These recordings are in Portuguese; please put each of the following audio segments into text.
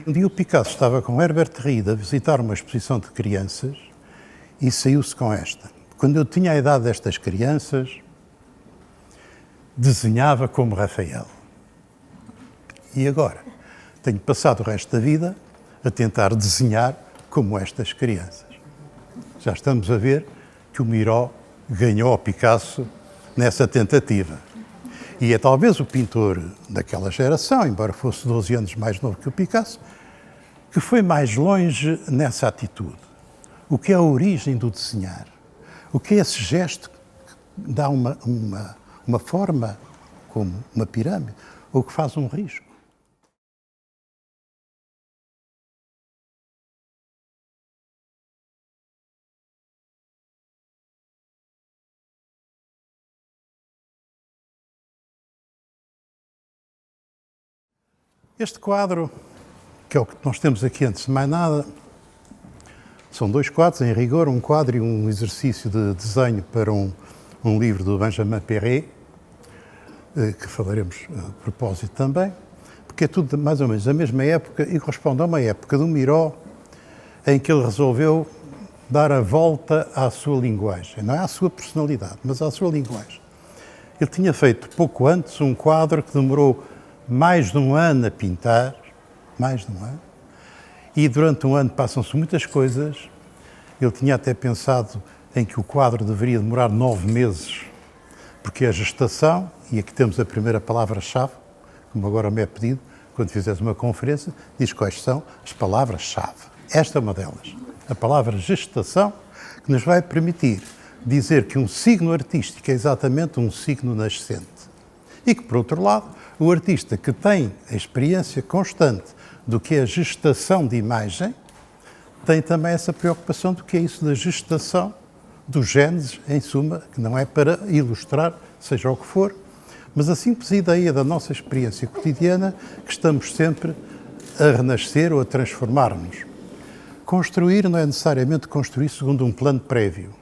Um dia o Picasso estava com Herbert Reed a visitar uma exposição de crianças e saiu-se com esta. Quando eu tinha a idade destas crianças, desenhava como Rafael. E agora? Tenho passado o resto da vida a tentar desenhar como estas crianças. Já estamos a ver que o Miró ganhou ao Picasso nessa tentativa. E é talvez o pintor daquela geração, embora fosse 12 anos mais novo que o Picasso, que foi mais longe nessa atitude. O que é a origem do desenhar? O que é esse gesto que dá uma forma, como uma pirâmide, ou que faz um risco? Este quadro, que é o que nós temos aqui antes de mais nada, são dois quadros, em rigor, um quadro e um exercício de desenho para um livro do Benjamin Perret, que falaremos a propósito também, porque é tudo mais ou menos da mesma época e corresponde a uma época do Miró em que ele resolveu dar a volta à sua linguagem, não é à sua personalidade, mas à sua linguagem. Ele tinha feito pouco antes um quadro que demorou mais de um ano a pintar, mais de um ano, e durante um ano passam-se muitas coisas. Ele tinha até pensado em que o quadro deveria demorar 9 meses, porque a gestação, e aqui temos a primeira palavra-chave, como agora me é pedido, quando fizeres uma conferência, diz quais são as palavras-chave. Esta é uma delas, a palavra gestação, que nos vai permitir dizer que um signo artístico é exatamente um signo nascente. E que, por outro lado, o artista que tem a experiência constante do que é a gestação de imagem, tem também essa preocupação do que é isso da gestação dos genes, em suma, que não é para ilustrar, seja o que for, mas a simples ideia da nossa experiência cotidiana que estamos sempre a renascer ou a transformar-nos. Construir não é necessariamente construir segundo um plano prévio.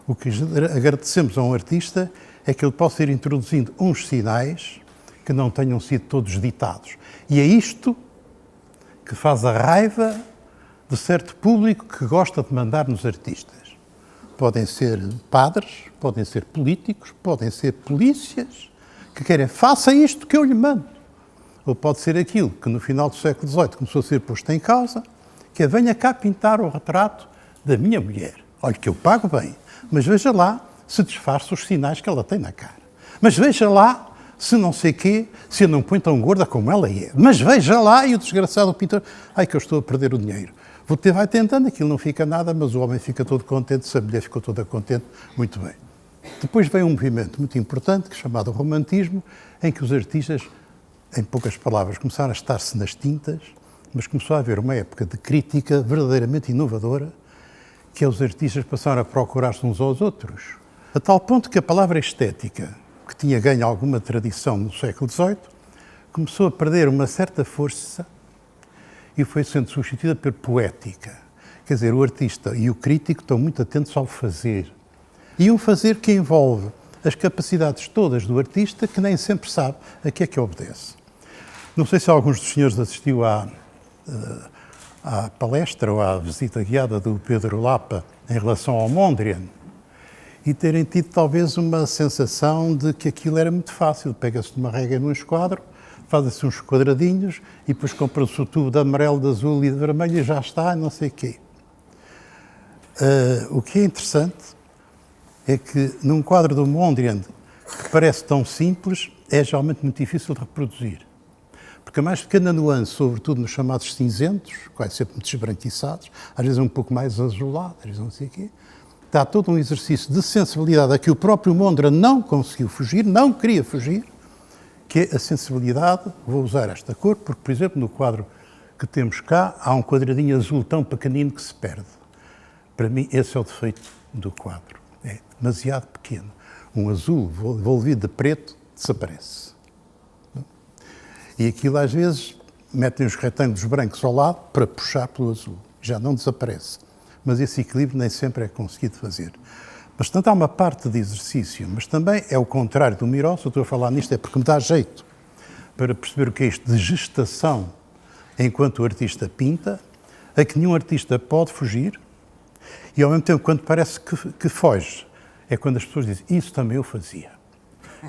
O que agradecemos a um artista é que ele possa ir introduzindo uns sinais que não tenham sido todos ditados. E é isto que faz a raiva de certo público que gosta de mandar nos artistas. Podem ser padres, podem ser políticos, podem ser polícias, que querem, faça isto que eu lhe mando. Ou pode ser aquilo que no final do século XVIII começou a ser posto em causa, que é, venha cá pintar o retrato da minha mulher. Olha que eu pago bem, mas veja lá se disfarça os sinais que ela tem na cara. Mas veja lá se não sei quê, se eu não põe tão gorda como ela é. Mas veja lá, e o desgraçado pintor, ai que eu estou a perder o dinheiro. Vai tentando, aquilo não fica nada, mas o homem fica todo contente, se a mulher ficou toda contente, muito bem. Depois vem um movimento muito importante, chamado romantismo, em que os artistas, em poucas palavras, começaram a estar-se nas tintas, mas começou a haver uma época de crítica verdadeiramente inovadora, que é os artistas passaram a procurar-se uns aos outros. A tal ponto que a palavra estética, que tinha ganho alguma tradição no século XVIII, começou a perder uma certa força e foi sendo substituída por poética. Quer dizer, o artista e o crítico estão muito atentos ao fazer. E um fazer que envolve as capacidades todas do artista, que nem sempre sabe a que é que obedece. Não sei se alguns dos senhores assistiu à palestra ou à visita guiada do Pedro Lapa em relação ao Mondrian, e terem tido talvez uma sensação de que aquilo era muito fácil. Pega-se numa régua num esquadro, fazem-se uns quadradinhos e depois compram-se o tubo de amarelo, de azul e de vermelho e já está, não sei o quê. O que é interessante é que num quadro do Mondrian, que parece tão simples, é geralmente muito difícil de reproduzir. Porque a mais pequena nuance, sobretudo nos chamados cinzentos, quase sempre muito esbranquiçados, às vezes um pouco mais azulado, às vezes não sei o quê, está todo um exercício de sensibilidade a que o próprio Mondrian não conseguiu fugir, não queria fugir, que é a sensibilidade, vou usar esta cor, porque, por exemplo, no quadro que temos cá, há um quadradinho azul tão pequenino que se perde. Para mim, esse é o defeito do quadro. É demasiado pequeno. Um azul envolvido de preto desaparece. E aquilo, às vezes, metem os retângulos brancos ao lado para puxar pelo azul. Já não desaparece. Mas esse equilíbrio nem sempre é conseguido fazer. Mas, portanto, há uma parte de exercício, mas também é o contrário do Miró. Se eu estou a falar nisto é porque me dá jeito para perceber o que é isto de gestação enquanto o artista pinta, a que nenhum artista pode fugir, e ao mesmo tempo, quando parece que foge, é quando as pessoas dizem, isso também eu fazia.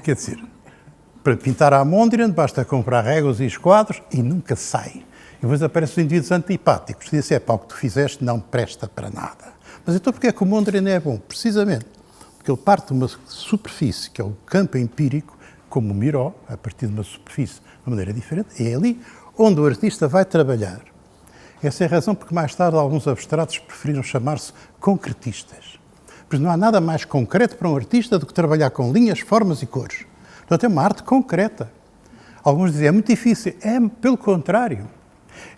Quer dizer, para pintar a Mondrian basta comprar réguas e esquadros e nunca sai. E depois aparecem os indivíduos antipáticos, que dizem, o que tu fizeste não presta para nada. Mas então porquê é que o Mondrian é bom? Precisamente porque ele parte de uma superfície, que é o campo empírico, como o Miró, a partir de uma superfície de uma maneira diferente, é ali onde o artista vai trabalhar. Essa é a razão porque mais tarde alguns abstratos preferiram chamar-se concretistas. Pois não há nada mais concreto para um artista do que trabalhar com linhas, formas e cores. Portanto, é uma arte concreta. Alguns dizem, é muito difícil. É, pelo contrário.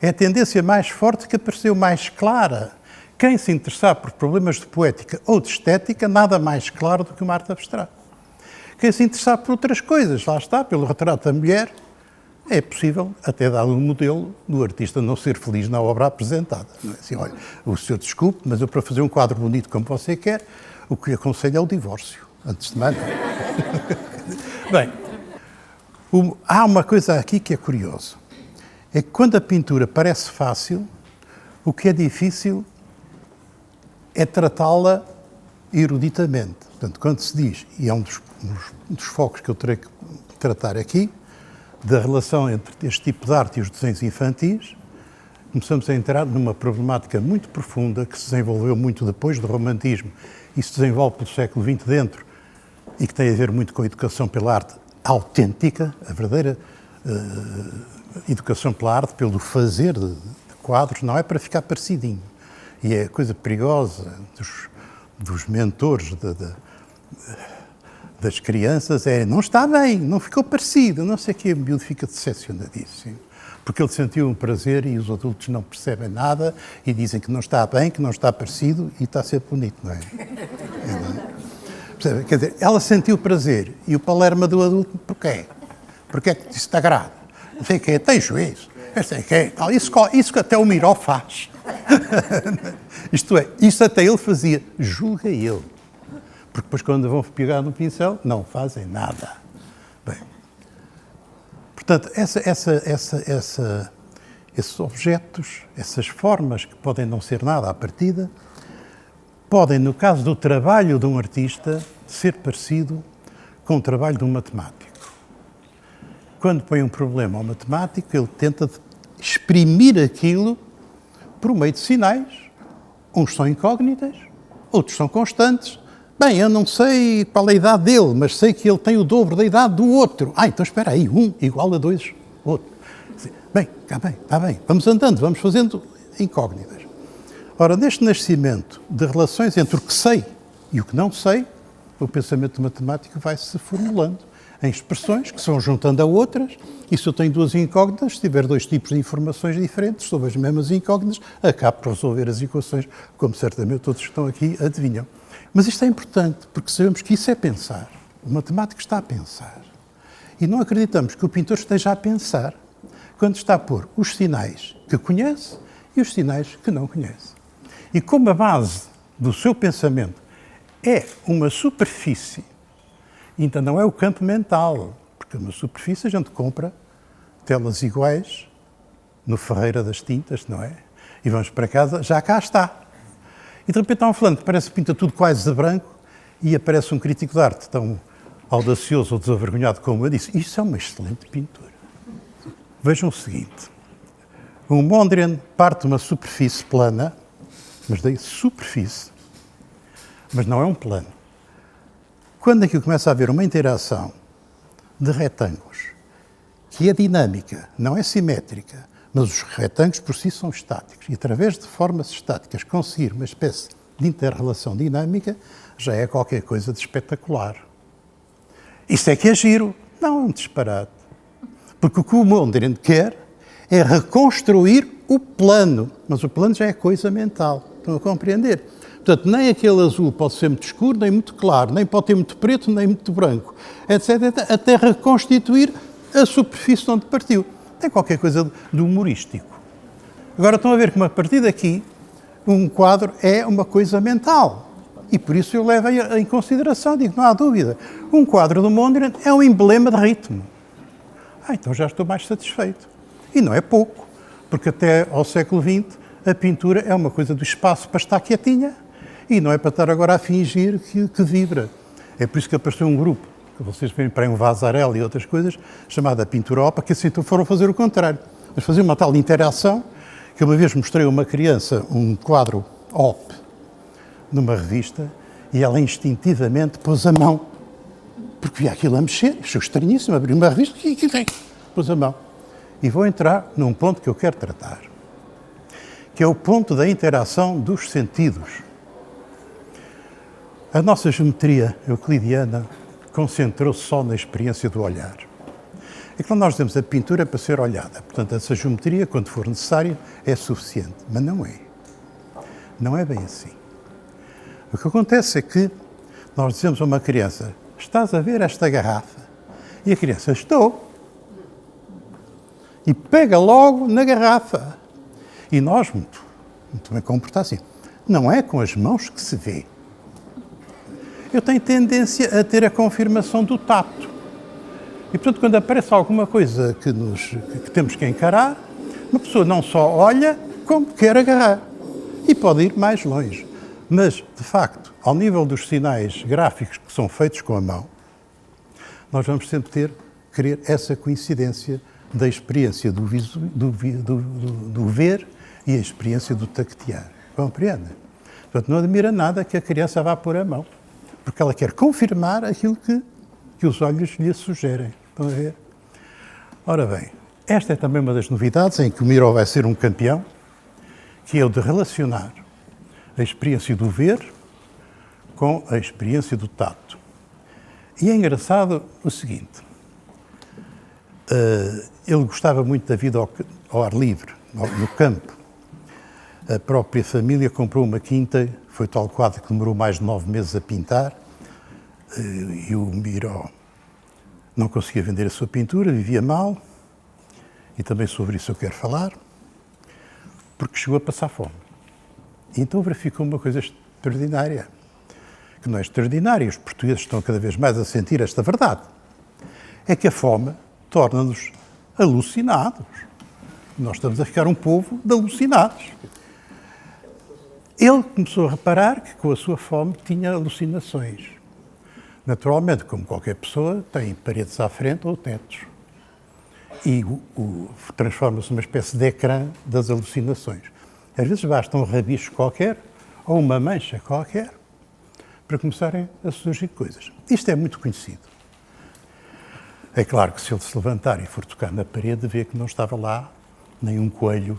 É a tendência mais forte que apareceu mais clara. Quem se interessar por problemas de poética ou de estética, nada mais claro do que uma arte abstrata. Quem se interessar por outras coisas, lá está, pelo retrato da mulher, é possível até dar um modelo do artista não ser feliz na obra apresentada. Não é assim, olha, o senhor desculpe, mas eu para fazer um quadro bonito como você quer, o que lhe aconselho é o divórcio, antes de mais. Bem, há uma coisa aqui que é curiosa. É que quando a pintura parece fácil, o que é difícil é tratá-la eruditamente. Portanto, quando se diz, e é um dos focos que eu terei que tratar aqui, da relação entre este tipo de arte e os desenhos infantis, começamos a entrar numa problemática muito profunda que se desenvolveu muito depois do romantismo e se desenvolve pelo século XX dentro e que tem a ver muito com a educação pela arte autêntica, a verdadeira educação pela arte, pelo fazer de quadros, não é para ficar parecidinho. E é a coisa perigosa dos mentores das crianças, não está bem, não ficou parecido, não sei o que, o miúdo fica decepcionadíssimo. Porque ele sentiu um prazer e os adultos não percebem nada e dizem que não está bem, que não está parecido e está a ser bonito, não é? Percebe? Quer dizer, ela sentiu prazer e o palerma do adulto, porquê? Porquê que isso te agrada? Não sei o quê, tem juízo, não sei o quê, tal. Isso que até o Miró faz. Isto é, isso até ele fazia, julga ele. Porque depois quando vão pegar no pincel, não fazem nada. Bem, portanto, esses objetos, essas formas que podem não ser nada à partida, podem, no caso do trabalho de um artista, ser parecido com o trabalho de um matemático. Quando põe um problema ao matemático, ele tenta exprimir aquilo por meio de sinais. Uns são incógnitas, outros são constantes. Bem, eu não sei qual é a idade dele, mas sei que ele tem o dobro da idade do outro. Então espera aí, 1 igual a 2, outro. Bem, está bem, vamos andando, vamos fazendo incógnitas. Ora, neste nascimento de relações entre o que sei e o que não sei, o pensamento matemático vai-se formulando em expressões que se vão juntando a outras, e se eu tenho duas incógnitas, se tiver dois tipos de informações diferentes sobre as mesmas incógnitas, acabo por resolver as equações, como certamente todos que estão aqui adivinham. Mas isto é importante, porque sabemos que isso é pensar. O matemático está a pensar. E não acreditamos que o pintor esteja a pensar quando está a pôr os sinais que conhece e os sinais que não conhece. E como a base do seu pensamento é uma superfície, ainda não é o campo mental, porque uma superfície a gente compra telas iguais no Ferreira das Tintas, não é? E vamos para casa, já cá está. E de repente há um fulano que parece que pinta tudo quase de branco e aparece um crítico de arte tão audacioso ou desavergonhado como eu disse. Isso é uma excelente pintura. Vejam o seguinte. Um Mondrian parte de uma superfície plana, mas daí superfície, mas não é um plano. Quando aqui começa a haver uma interação de retângulos, que é dinâmica, não é simétrica, mas os retângulos por si são estáticos, e através de formas estáticas conseguir uma espécie de inter-relação dinâmica, já é qualquer coisa de espetacular. Isso é que é giro. Não, é um disparate. Porque o que o Mondrian quer é reconstruir o plano, mas o plano já é coisa mental. Estão a compreender? Portanto, nem aquele azul pode ser muito escuro, nem muito claro, nem pode ter muito preto, nem muito branco, etc. Até reconstituir a superfície de onde partiu. Tem qualquer coisa de humorístico. Agora estão a ver que a partir daqui, um quadro é uma coisa mental. E por isso eu levo em consideração, digo, não há dúvida. Um quadro do Mondrian é um emblema de ritmo. Então já estou mais satisfeito. E não é pouco, Porque até ao século XX a pintura é uma coisa do espaço para estar quietinha e não é para estar agora a fingir que vibra. É por isso que apareceu um grupo, que vocês verem para um Vasarely e outras coisas, chamada Pintura Opa, que assim foram fazer o contrário. Mas fazer uma tal interação, que uma vez mostrei a uma criança um quadro OP numa revista e ela instintivamente pôs a mão, porque via aquilo a mexer, achou estranhíssimo, abriu uma revista e pôs a mão. E vou entrar num ponto que eu quero tratar, que é o ponto da interação dos sentidos. A nossa geometria euclidiana concentrou-se só na experiência do olhar. É que nós dizemos a pintura para ser olhada. Portanto, essa geometria, quando for necessária, é suficiente. Mas não é. Não é bem assim. O que acontece é que nós dizemos a uma criança: estás a ver esta garrafa? E a criança: estou. E pega logo na garrafa. E nós, muito bem comportar assim, não é com as mãos que se vê. Eu tenho tendência a ter a confirmação do tato. E, portanto, quando aparece alguma coisa que temos que encarar, uma pessoa não só olha, como quer agarrar. E pode ir mais longe. Mas, de facto, ao nível dos sinais gráficos que são feitos com a mão, nós vamos sempre querer essa coincidência da experiência do ver e a experiência do tactear. Compreendem? Portanto, não admira nada que a criança vá pôr a mão, porque ela quer confirmar aquilo que os olhos lhe sugerem. Estão a ver? Ora bem, esta é também uma das novidades em que o Miro vai ser um campeão, que é o de relacionar a experiência do ver com a experiência do tato. E é engraçado o seguinte, ele gostava muito da vida ao ar livre, no campo. A própria família comprou uma quinta, foi tal quadro que demorou mais de 9 meses a pintar, e o Miro não conseguia vender a sua pintura, vivia mal, e também sobre isso eu quero falar, porque chegou a passar fome. E então verificou uma coisa extraordinária, que não é extraordinária, os portugueses estão cada vez mais a sentir esta verdade, é que a fome torna-nos alucinados. Nós estamos a ficar um povo de alucinados. Ele começou a reparar que com a sua fome tinha alucinações. Naturalmente, como qualquer pessoa, tem paredes à frente ou tetos. E transforma-se numa espécie de ecrã das alucinações. Às vezes basta um rabisco qualquer ou uma mancha qualquer para começarem a surgir coisas. Isto é muito conhecido. É claro que se ele se levantar e for tocar na parede, vê que não estava lá nem um coelho,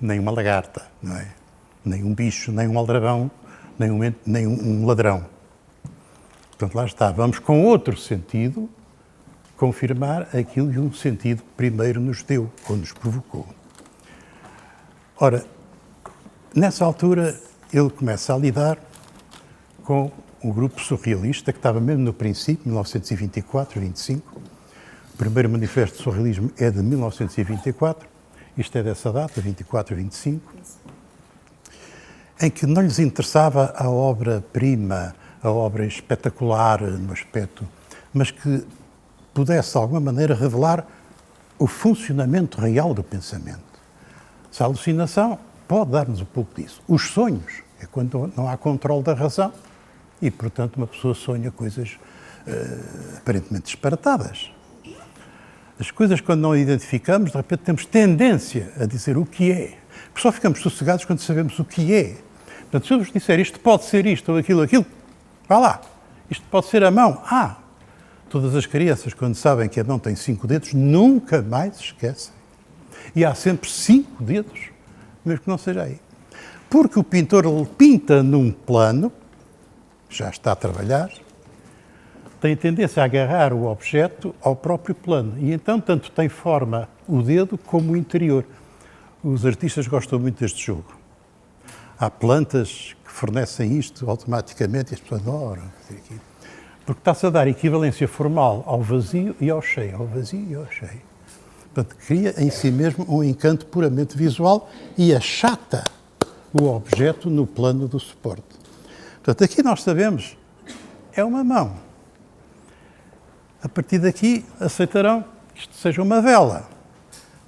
nem uma lagarta, não é? Nem um bicho, nem um aldrabão, nem um ladrão. Portanto, lá está. Vamos com outro sentido confirmar aquilo que um sentido primeiro nos deu, ou nos provocou. Ora, nessa altura, ele começa a lidar com o grupo surrealista, que estava mesmo no princípio, 1924, 25. O primeiro manifesto de surrealismo é de 1924, isto é dessa data, 24 e 25, em que não lhes interessava a obra-prima, a obra espetacular no aspecto, mas que pudesse, de alguma maneira, revelar o funcionamento real do pensamento. Se a alucinação pode dar-nos um pouco disso. Os sonhos é quando não há controle da razão e, portanto, uma pessoa sonha coisas aparentemente disparatadas. As coisas, quando não identificamos, de repente temos tendência a dizer o que é. Porque só ficamos sossegados quando sabemos o que é. Portanto, se eu vos disser isto pode ser isto ou aquilo, vá lá. Isto pode ser a mão. Todas as crianças, quando sabem que a mão tem 5 dedos, nunca mais esquecem. E há sempre 5 dedos, mesmo que não seja aí. Porque o pintor pinta num plano, já está a trabalhar, tem tendência a agarrar o objeto ao próprio plano. E então, tanto tem forma o dedo como o interior. Os artistas gostam muito deste jogo. Há plantas que fornecem isto automaticamente e as pessoas adoram fazer aquilo. Porque está-se a dar equivalência formal ao vazio e ao cheio. Ao vazio e ao cheio. Portanto, cria em si mesmo um encanto puramente visual e achata o objeto no plano do suporte. Portanto, aqui nós sabemos, é uma mão. A partir daqui, aceitarão que isto seja uma vela.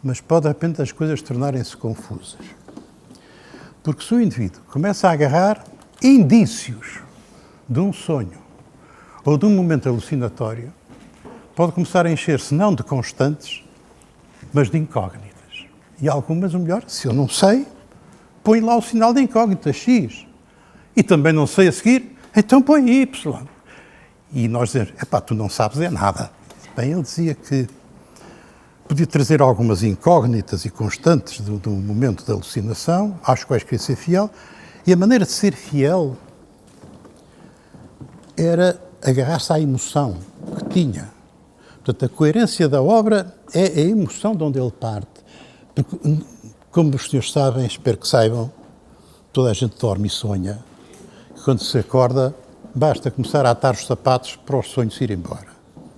mas pode de repente as coisas tornarem-se confusas. Porque se o indivíduo começa a agarrar indícios de um sonho ou de um momento alucinatório, pode começar a encher-se não de constantes, mas de incógnitas. E algumas, o melhor, se eu não sei, põe lá o sinal de incógnita, X. E também não sei a seguir, então põe Y. E nós dizemos, tu não sabes é nada. Bem, ele dizia que podia trazer algumas incógnitas e constantes do momento da alucinação, às quais queria ser fiel, e a maneira de ser fiel era agarrar-se à emoção que tinha. Portanto, a coerência da obra é a emoção de onde ele parte. Porque, como os senhores sabem, espero que saibam, toda a gente dorme e sonha. E quando se acorda, basta começar a atar os sapatos para os sonhos ir embora.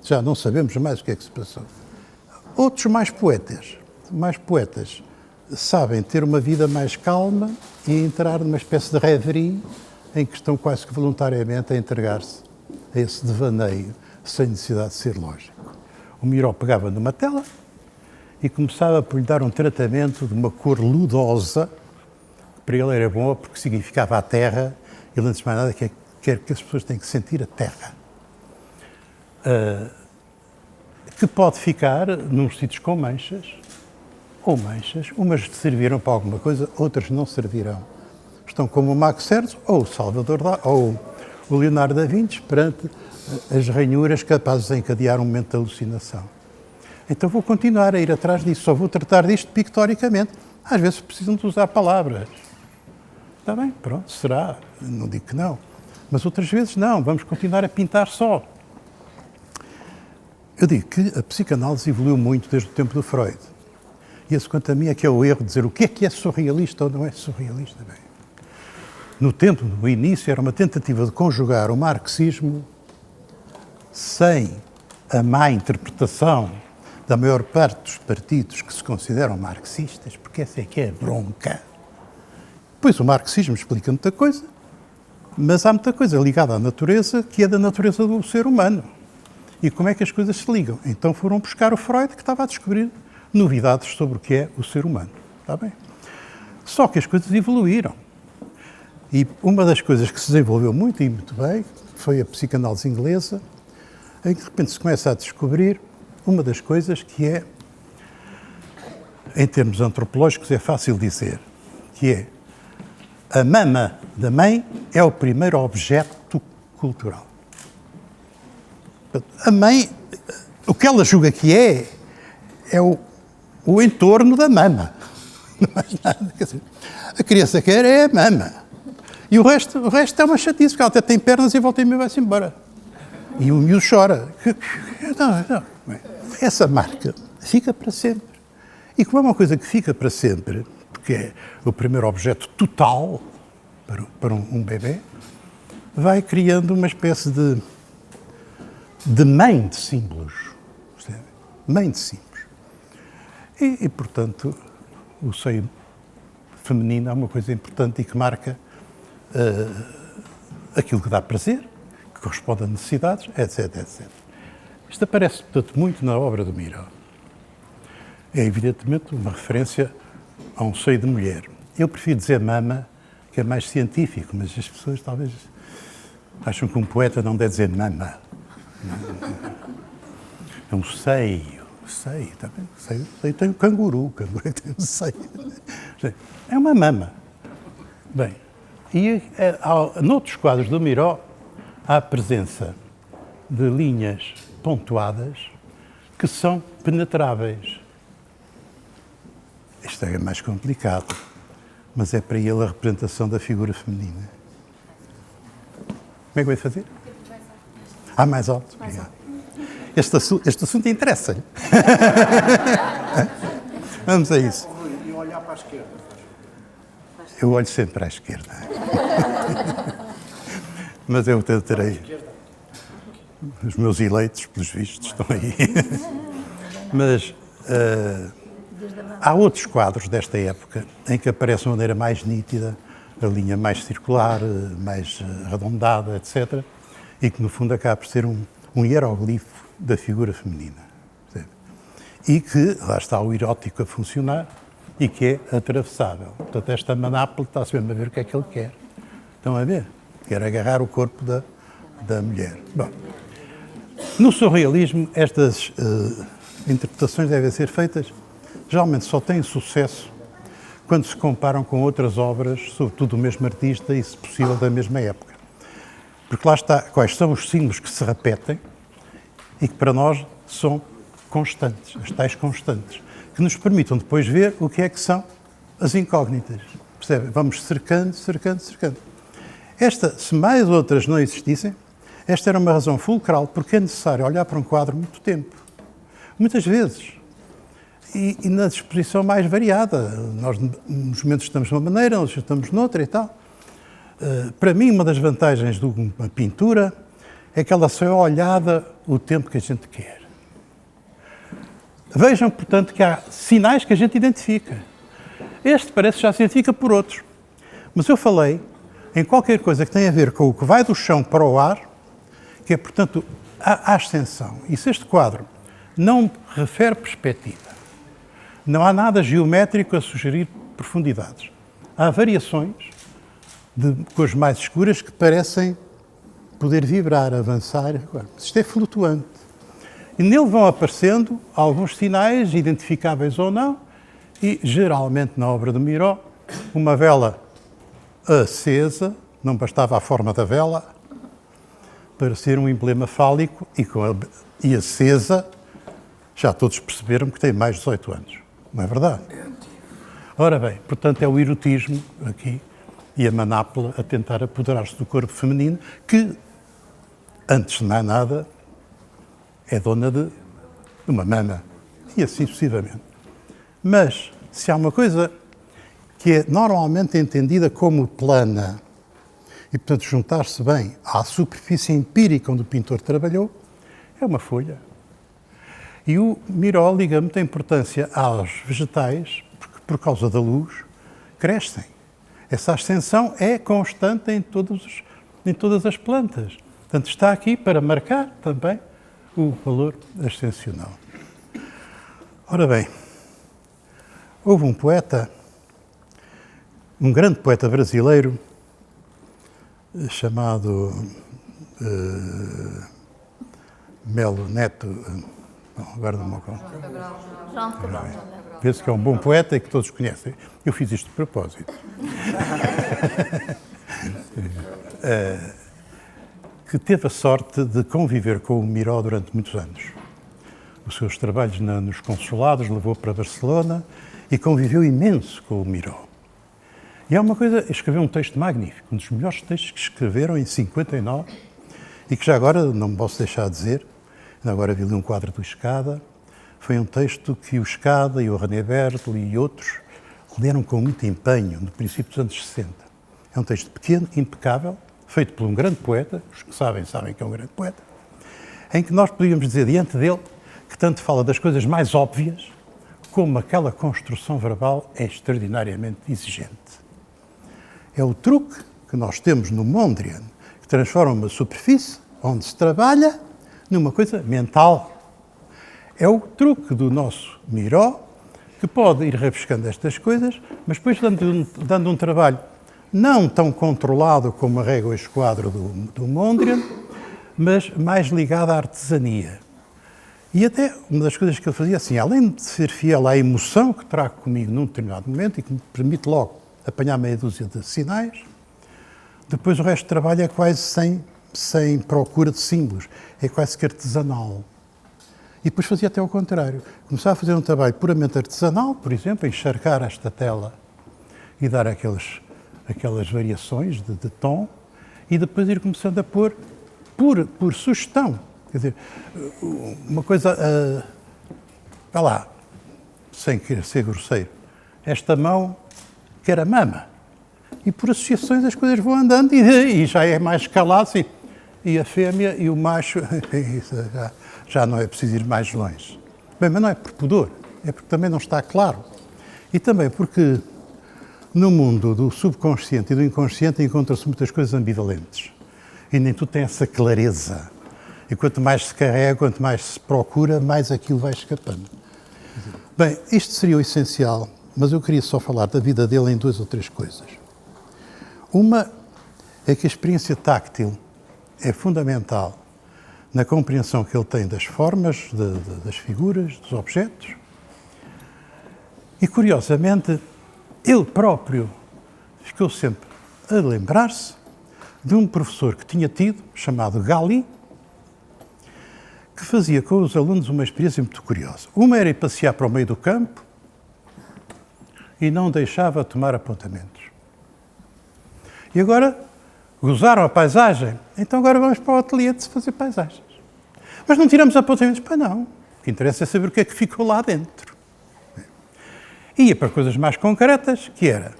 Já não sabemos mais o que é que se passou. Outros mais poetas sabem ter uma vida mais calma e entrar numa espécie de reverie em que estão quase que voluntariamente a entregar-se a esse devaneio sem necessidade de ser lógico. O Miró pegava numa tela e começava por lhe dar um tratamento de uma cor ludosa, que para ele era bom porque significava a terra, ele antes de mais nada quer que as pessoas têm que sentir a terra. Que pode ficar nos sítios com manchas, ou manchas, umas serviram para alguma coisa, outras não servirão. Estão como o Max Herz ou o Salvador ou o Leonardo da Vinci perante as ranhuras capazes de encadear um momento de alucinação. Então vou continuar a ir atrás disso, só vou tratar disto pictoricamente. Às vezes precisam de usar palavras. Está bem, pronto, será, não digo que não. Mas outras vezes não, vamos continuar a pintar só. Eu digo que a psicanálise evoluiu muito desde o tempo do Freud. E esse, quanto a mim, é que é o erro de dizer o que é surrealista ou não é surrealista. Bem, no início, era uma tentativa de conjugar o marxismo sem a má interpretação da maior parte dos partidos que se consideram marxistas, porque essa é que é bronca. Pois o marxismo explica muita coisa, mas há muita coisa ligada à natureza que é da natureza do ser humano. E como é que as coisas se ligam? Então foram buscar o Freud, que estava a descobrir novidades sobre o que é o ser humano. Está bem? Só que as coisas evoluíram. E uma das coisas que se desenvolveu muito e muito bem foi a psicanálise inglesa, em que de repente se começa a descobrir uma das coisas que é, em termos antropológicos, é fácil dizer, que é a mama da mãe é o primeiro objeto cultural. A mãe, o que ela julga que é o entorno da mama. Não é mais nada. Quer dizer, a criança quer é a mama. E o resto é uma chatice, porque ela até tem pernas e volta e meia vai-se embora. E o miúdo chora. Não. Essa marca fica para sempre. E como é uma coisa que fica para sempre, porque é o primeiro objeto total para um bebê, vai criando uma espécie de mãe de símbolos. Percebe? Mãe de símbolos. E, portanto, o seio feminino é uma coisa importante e que marca aquilo que dá prazer, que corresponde a necessidades, etc, etc. Isto aparece, portanto, muito na obra do Miró. É, evidentemente, uma referência a um seio de mulher. Eu prefiro dizer mama, que é mais científico, mas as pessoas talvez acham que um poeta não deve dizer mama. É um seio, está bem? Seio tem um canguru tem um seio. É uma mama. Bem, e noutros quadros do Miró há a presença de linhas pontuadas que são penetráveis. Isto é mais complicado, mas é para ele a representação da figura feminina. Como é que vai fazer? Mais alto. Obrigado. Este assunto interessa-lhe. Vamos a isso. E olhar para a esquerda. Eu olho sempre para a esquerda. Mas eu tentarei. Os meus eleitos, pelos vistos, estão aí. Mas há outros quadros desta época em que aparece de uma maneira mais nítida, a linha mais circular, mais arredondada, etc., e que, no fundo, acaba por ser um hieroglifo da figura feminina. Percebe? e que lá está o erótico a funcionar e que é atravessável. Portanto, esta manápola está-se mesmo a ver o que é que ele quer. Estão a ver? Quer agarrar o corpo da mulher. Bom, no surrealismo, estas interpretações devem ser feitas, geralmente só têm sucesso quando se comparam com outras obras, sobretudo do mesmo artista e, se possível, da mesma época. Porque lá está, quais são os símbolos que se repetem e que para nós são constantes, as tais constantes, que nos permitam depois ver o que é que são as incógnitas. Percebe? Vamos cercando, cercando, cercando. Esta, se mais outras não existissem, esta era uma razão fulcral, porque é necessário olhar para um quadro muito tempo. Muitas vezes. E na disposição mais variada. Nós, nos momentos, estamos de uma maneira, nós estamos noutra e tal. Para mim, uma das vantagens de uma pintura é que ela só é olhada o tempo que a gente quer. Vejam, portanto, que há sinais que a gente identifica. Este parece que já se identifica por outros. Mas eu falei em qualquer coisa que tenha a ver com o que vai do chão para o ar, que é, portanto, a ascensão. E se este quadro não refere perspectiva, não há nada geométrico a sugerir profundidades. Há variações de cores mais escuras que parecem poder vibrar, avançar. Isto é flutuante. E nele vão aparecendo alguns sinais, identificáveis ou não, e geralmente na obra do Miró, uma vela acesa, não bastava a forma da vela para ser um emblema fálico e acesa, já todos perceberam que tem mais de 18 anos. Não é verdade? Ora bem, portanto é o erotismo aqui e a manápola a tentar apoderar-se do corpo feminino que, antes de mais nada, é dona de uma mama e assim sucessivamente. Mas se há uma coisa que é normalmente entendida como plana e, portanto, juntar-se bem à superfície empírica onde o pintor trabalhou, é uma folha. E o Miró liga muita importância aos vegetais, porque por causa da luz crescem. Essa ascensão é constante em todas as plantas. Portanto, está aqui para marcar também o valor ascensional. Ora bem, houve um poeta, um grande poeta brasileiro, chamado Melo Neto, agora não me acordo. João de Cabral. Vê-se que é um bom poeta e que todos conhecem. Eu fiz isto de propósito. Que teve a sorte de conviver com o Miró durante muitos anos. Os seus trabalhos nos consulados levou para Barcelona e conviveu imenso com o Miró. E há uma coisa, escreveu um texto magnífico, um dos melhores textos que escreveram em 59 e que já agora não me posso deixar de dizer, agora vi-lhe um quadro do Escada, foi um texto que o Escada e o René Bertel e outros leram com muito empenho no princípio dos anos 60. É um texto pequeno, impecável, feito por um grande poeta, os que sabem que é um grande poeta, em que nós podíamos dizer diante dele que tanto fala das coisas mais óbvias como aquela construção verbal é extraordinariamente exigente. É o truque que nós temos no Mondrian, que transforma uma superfície onde se trabalha numa coisa mental. É o truque do nosso Miró, que pode ir rabiscando estas coisas, mas depois dando um trabalho não tão controlado como a régua e o esquadro do Mondrian, mas mais ligado à artesania. E até uma das coisas que ele fazia, assim, além de ser fiel à emoção que trago comigo num determinado momento e que me permite logo apanhar meia dúzia de sinais, depois o resto do trabalho é quase sem procura de símbolos, é quase que artesanal. E depois fazia até ao contrário. Começava a fazer um trabalho puramente artesanal, por exemplo, encharcar esta tela e dar aquelas variações de tom, e depois ir começando a pôr por sugestão. Quer dizer, uma coisa, vá lá, sem querer ser grosseiro, esta mão quer a mama. E por associações as coisas vão andando e já é mais escalado, assim. E a fêmea e o macho, isso já não é preciso ir mais longe. Bem, mas não é por pudor, é porque também não está claro. E também porque no mundo do subconsciente e do inconsciente encontram-se muitas coisas ambivalentes. E nem tudo tem essa clareza. E quanto mais se carrega, quanto mais se procura, mais aquilo vai escapando. Bem, isto seria o essencial, mas eu queria só falar da vida dele em 2 ou 3 coisas. Uma é que a experiência táctil é fundamental na compreensão que ele tem das formas, das figuras, dos objetos. E, curiosamente, ele próprio ficou sempre a lembrar-se de um professor que tinha tido, chamado Gali, que fazia com os alunos uma experiência muito curiosa. Uma era ir passear para o meio do campo e não deixava tomar apontamentos. E agora gozaram a paisagem, então agora vamos para o ateliê de se fazer paisagens. Mas não tiramos apontamentos, para não. O que interessa é saber o que é que ficou lá dentro. Ia para coisas mais concretas, que era,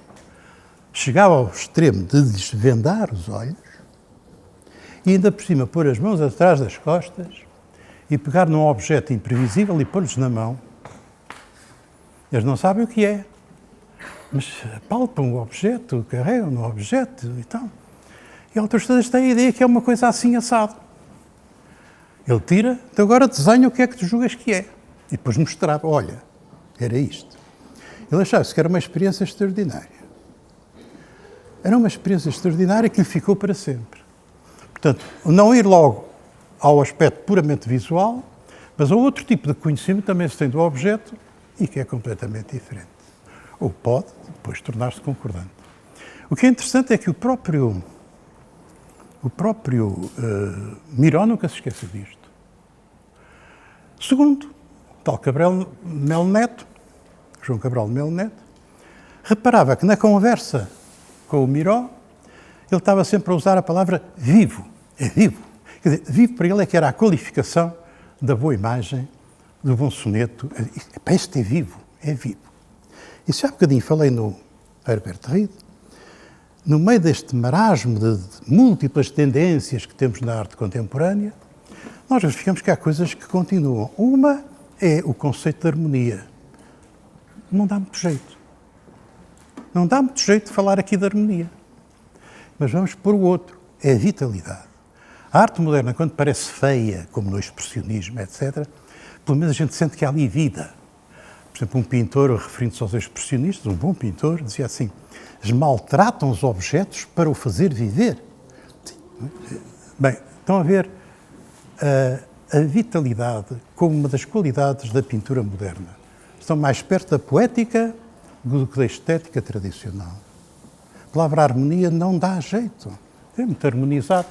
chegava ao extremo de desvendar os olhos e ainda por cima pôr as mãos atrás das costas e pegar num objeto imprevisível e pôr-lhes na mão. Eles não sabem o que é, mas palpam o objeto, carregam no objeto e tal. E a autores têm a ideia que é uma coisa assim assado. Ele tira, então agora desenha o que é que tu julgas que é. E depois mostrava, olha, era isto. Ele achava-se que era uma experiência extraordinária. Era uma experiência extraordinária que lhe ficou para sempre. Portanto, não ir logo ao aspecto puramente visual, mas a outro tipo de conhecimento também se tem do objeto e que é completamente diferente. Ou pode depois tornar-se concordante. O que é interessante é que o próprio Miró nunca se esquece disto. Segundo, o tal Cabral Melo Neto, João Cabral Melo Neto, reparava que na conversa com o Miró, ele estava sempre a usar a palavra vivo. É vivo. Quer dizer, vivo para ele é que era a qualificação da boa imagem, do bom soneto. Este é vivo, é vivo. E se há bocadinho falei no Herbert Reed, no meio deste marasmo de múltiplas tendências que temos na arte contemporânea, nós verificamos que há coisas que continuam. Uma é o conceito de harmonia. Não dá muito jeito. Não dá muito jeito de falar aqui de harmonia. Mas vamos pôr o outro, é a vitalidade. A arte moderna, quando parece feia, como no expressionismo, etc., pelo menos a gente sente que há ali vida. Por exemplo, um pintor, referindo-se aos expressionistas, um bom pintor, dizia assim, eles maltratam os objetos para o fazer viver. Bem, estão a ver a vitalidade como uma das qualidades da pintura moderna. Estão mais perto da poética do que da estética tradicional. A palavra harmonia não dá jeito. É muito harmonizado.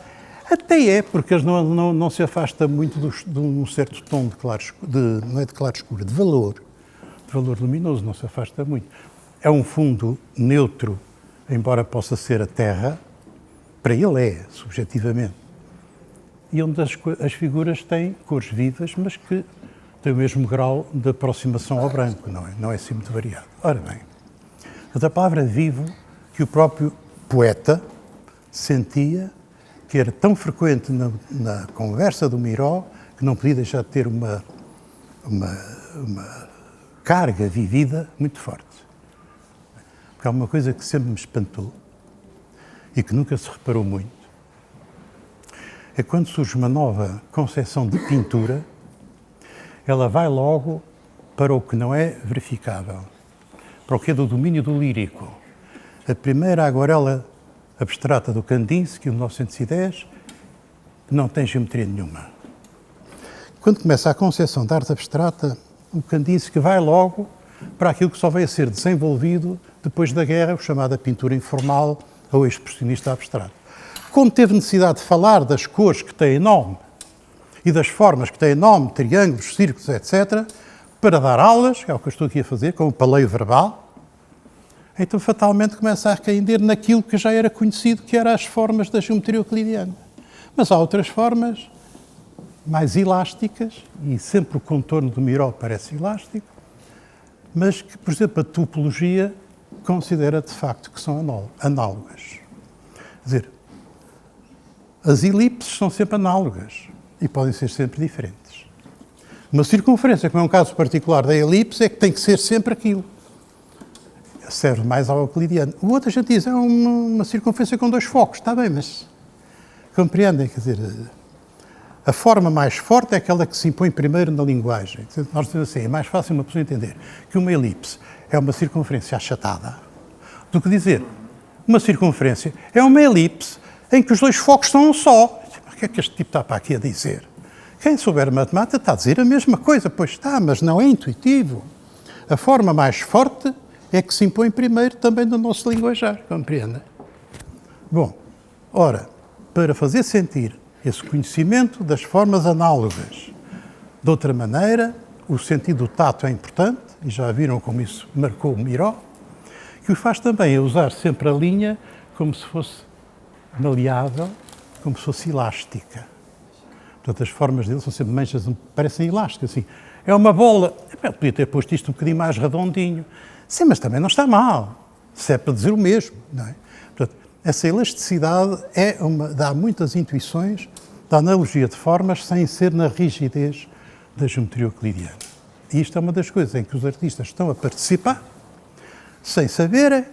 Até é, porque eles não se afasta muito de um certo tom de claro escuro, não é de claro escuro, de valor luminoso, não se afasta muito. É um fundo neutro, embora possa ser a terra, para ele é, subjetivamente. E onde as figuras têm cores vivas, mas que têm o mesmo grau de aproximação ao branco, não é assim muito variado. Ora bem, a palavra vivo que o próprio poeta sentia que era tão frequente na conversa do Miró que não podia deixar de ter uma carga vivida muito forte. Porque há uma coisa que sempre me espantou e que nunca se reparou muito, é quando surge uma nova concepção de pintura, ela vai logo para o que não é verificável, para o que é do domínio do lírico. A primeira aguarela abstrata do Kandinsky, 1910, não tem geometria nenhuma. Quando começa a concepção da arte abstrata, o Kandinsky vai logo para aquilo que só veio a ser desenvolvido depois da guerra, o chamado pintura informal ou expressionista abstrato. Como teve necessidade de falar das cores que têm nome e das formas que têm nome, triângulos, círculos, etc., para dar aulas, que é o que eu estou aqui a fazer, com o paleio verbal, então fatalmente começa a cair naquilo que já era conhecido, que eram as formas da geometria euclidiana. Mas há outras formas mais elásticas, e sempre o contorno do Miró parece elástico, mas que, por exemplo, a topologia considera de facto que são análogas. Quer dizer, as elipses são sempre análogas e podem ser sempre diferentes. Uma circunferência, como é um caso particular da elipse, é que tem que ser sempre aquilo. Serve mais ao euclidiano. O outro a gente diz, é uma circunferência com 2 focos, está bem, mas compreendem, quer dizer, A forma mais forte é aquela que se impõe primeiro na linguagem. Nós dizemos assim, é mais fácil uma pessoa entender que uma elipse é uma circunferência achatada do que dizer uma circunferência é uma elipse em que os dois focos são um só. O que é que este tipo está para aqui a dizer? Quem souber matemática está a dizer a mesma coisa. Pois está, mas não é intuitivo. A forma mais forte é que se impõe primeiro também no nosso linguajar, compreende? Bom, ora, para fazer sentir esse conhecimento das formas análogas de outra maneira, o sentido do tato é importante, e já viram como isso marcou o Miró, que o faz também é usar sempre a linha como se fosse maleável, como se fosse elástica. Portanto, as formas dele são sempre manchas, parecem elásticas, assim. É uma bola, eu podia ter posto isto um bocadinho mais redondinho. Sim, mas também não está mal, se é para dizer o mesmo, não é? Portanto, essa elasticidade dá muitas intuições da analogia de formas sem ser na rigidez da geometria euclidiana. E isto é uma das coisas em que os artistas estão a participar, sem saberem,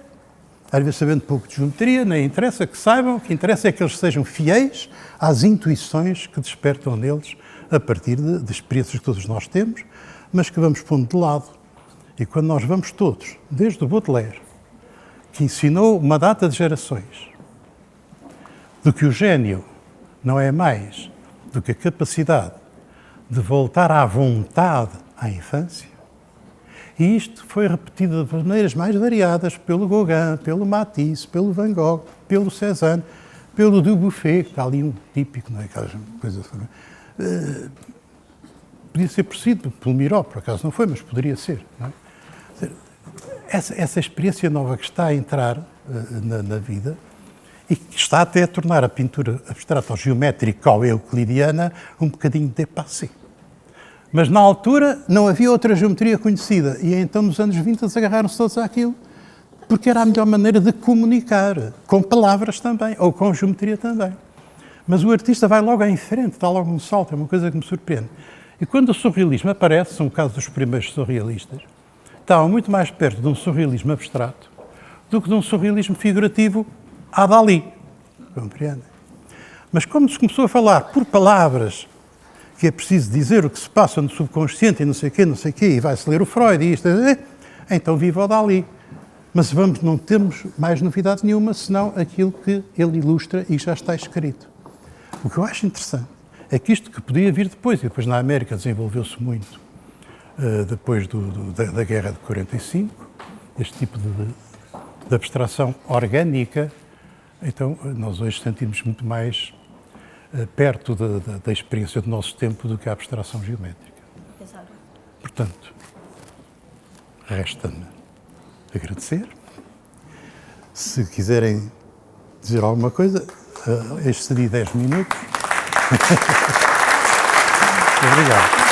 às vezes sabendo pouco de geometria, nem interessa que saibam, o que interessa é que eles sejam fiéis às intuições que despertam neles a partir de experiências que todos nós temos, mas que vamos pondo de lado. E quando nós vamos todos, desde o Baudelaire, que ensinou uma data de gerações, de que o gênio não é mais do que a capacidade de voltar à vontade à infância, e isto foi repetido de maneiras mais variadas pelo Gauguin, pelo Matisse, pelo Van Gogh, pelo Cézanne, pelo Dubuffet, que está ali um típico, não é? Aquelas coisas. Podia ser preciso pelo Miró, por acaso não foi, mas poderia ser. Não é? Essa experiência nova que está a entrar na vida e que está até a tornar a pintura abstrata ou geométrica ou euclidiana um bocadinho dépassée. Mas na altura não havia outra geometria conhecida e então nos anos 20 eles agarraram-se todos àquilo porque era a melhor maneira de comunicar, com palavras também, ou com geometria também. Mas o artista vai logo em frente, dá logo um salto, é uma coisa que me surpreende. E quando o surrealismo aparece, são o caso dos primeiros surrealistas, estavam muito mais perto de um surrealismo abstrato do que de um surrealismo figurativo à Dalí, compreendem? Mas como se começou a falar por palavras, que é preciso dizer o que se passa no subconsciente e não sei o quê, e vai-se ler o Freud e isto, então viva o Dalí. Mas não temos mais novidade nenhuma, senão aquilo que ele ilustra e já está escrito. O que eu acho interessante é que isto que podia vir depois, e depois na América desenvolveu-se muito, depois da Guerra de 45, este tipo de abstração orgânica, então nós hoje sentimos muito mais perto da experiência do nosso tempo do que a abstração geométrica. Exato. Portanto, resta-me agradecer. Se quiserem dizer alguma coisa, excedi 10 minutos. Obrigado.